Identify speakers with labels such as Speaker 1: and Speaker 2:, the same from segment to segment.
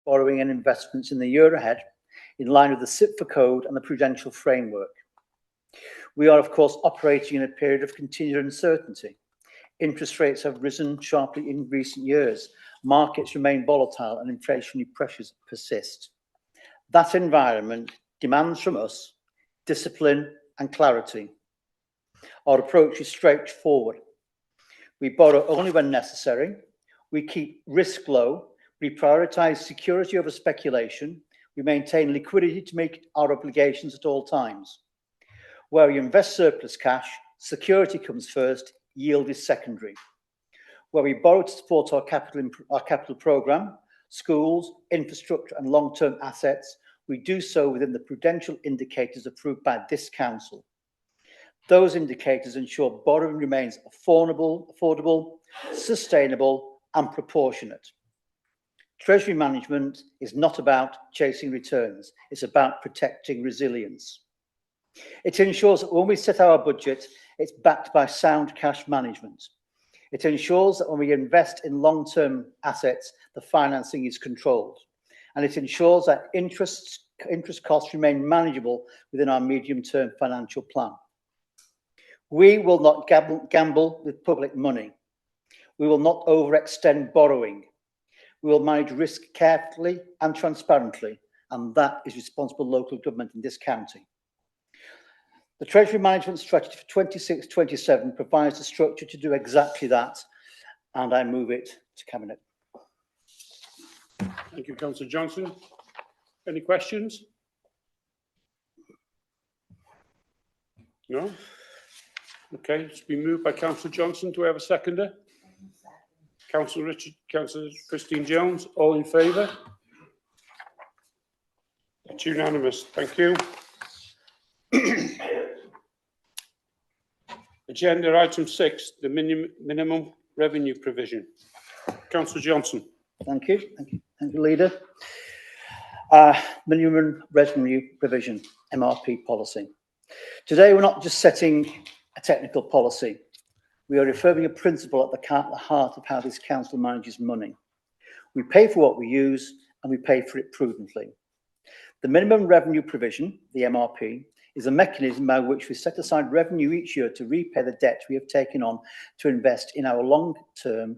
Speaker 1: borrowing and investments in the year ahead, in line with the CIPFA code and the prudential framework. We are, of course, operating in a period of continued uncertainty. Interest rates have risen sharply in recent years. Markets remain volatile and inflationary pressures persist. That environment demands from us discipline and clarity. Our approach is straightforward. We borrow only when necessary. We keep risk low. We prioritise security over speculation. We maintain liquidity to meet our obligations at all times. Where we invest surplus cash, security comes first, yield is secondary. Where we borrow to support our capital programme, schools, infrastructure and long-term assets, we do so within the prudential indicators approved by this council. Those indicators ensure borrowing remains affordable, sustainable and proportionate. Treasury management is not about chasing returns, it's about protecting resilience. It ensures that when we set our budget, it's backed by sound cash management. It ensures that when we invest in long-term assets, the financing is controlled. And it ensures that interest costs remain manageable within our medium-term financial plan. We will not gamble with public money. We will not overextend borrowing. We will manage risk carefully and transparently, and that is responsible local government in this county. The Treasury Management Strategy for 26-27 provides the structure to do exactly that, and I move it to Cabinet.
Speaker 2: Thank you, Councillor Johnson. Any questions? No? Okay, it's been moved by Councillor Johnson. Do we have a seconder? Councillor Christine Jones. All in favour? It's unanimous. Thank you. Agenda item 6, the minimum revenue provision. Councillor Johnson.
Speaker 1: Thank you, Leader. Minimum revenue provision, MRP policy. Today, we're not just setting a technical policy. We are affirming a principle at the heart of how this council manages money. We pay for what we use and we pay for it prudently. The minimum revenue provision, the MRP, is a mechanism by which we set aside revenue each year to repay the debt we have taken on to invest in our long-term,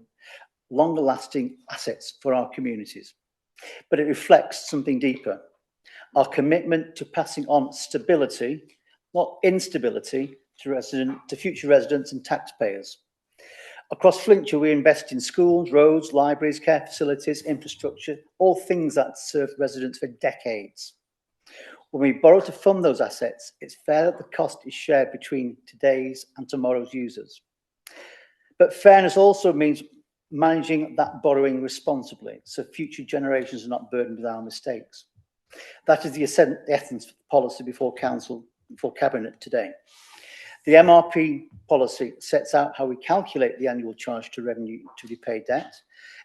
Speaker 1: longer-lasting assets for our communities. But it reflects something deeper, our commitment to passing on stability, not instability, to future residents and taxpayers. Across Flintshire, we invest in schools, roads, libraries, care facilities, infrastructure, all things that serve residents for decades. When we borrow to fund those assets, it's fair that the cost is shared between today's and tomorrow's users. But fairness also means managing that borrowing responsibly, so future generations are not burdened with our mistakes. That is the essence of the policy before Cabinet today. The MRP policy sets out how we calculate the annual charge to revenue to repay debt.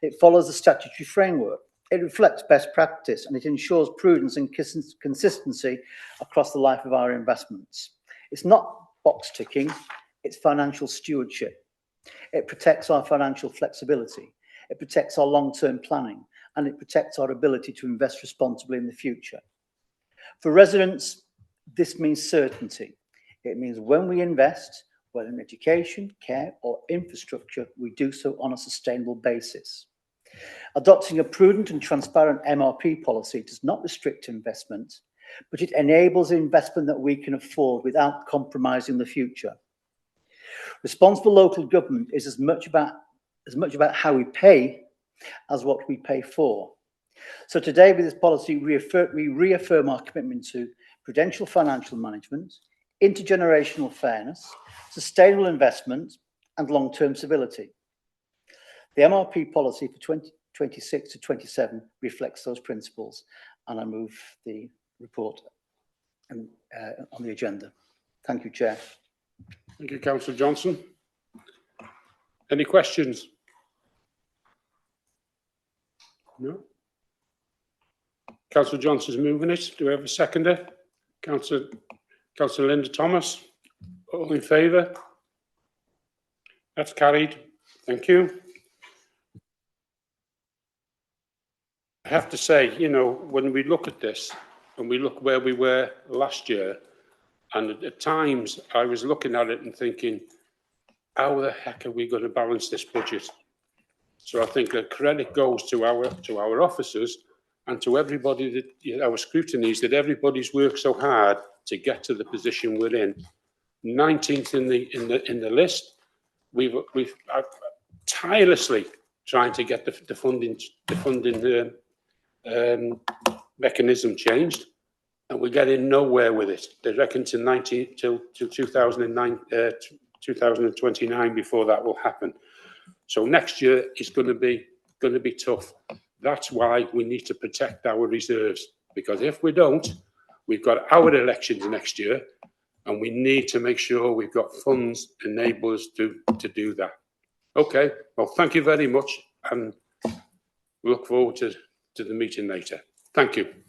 Speaker 1: It follows the statutory framework. It reflects best practice and it ensures prudence and consistency across the life of our investments. It's not box ticking, it's financial stewardship. It protects our financial flexibility. It protects our long-term planning and it protects our ability to invest responsibly in the future. For residents, this means certainty. It means when we invest, whether in education, care or infrastructure, we do so on a sustainable basis. Adopting a prudent and transparent MRP policy does not restrict investment, but it enables investment that we can afford without compromising the future. Responsible local government is as much about how we pay as what we pay for. So today with this policy, we reaffirm our commitment to prudential financial management, intergenerational fairness, sustainable investment and long-term stability. The MRP policy for 2026 to 27 reflects those principles, and I move the report on the agenda. Thank you, Chair.
Speaker 2: Thank you, Councillor Johnson. Any questions? No? Councillor Johnson's moving it. Do we have a seconder? Councillor Linda Thomas. All in favour? That's carried. Thank you. I have to say, you know, when we look at this and we look where we were last year, and at times I was looking at it and thinking, how the heck are we going to balance this budget? So I think the credit goes to our officers and to everybody that, you know, our scrutineers, that everybody's worked so hard to get to the position we're in. 19th in the list. We've tirelessly trying to get the funding mechanism changed, and we're getting nowhere with it. They reckon till 2029 before that will happen. So next year is going to be tough. That's why we need to protect our reserves, because if we don't, we've got our elections next year, and we need to make sure we've got funds enable us to do that. Okay, well, thank you very much, and we look forward to the meeting later. Thank you.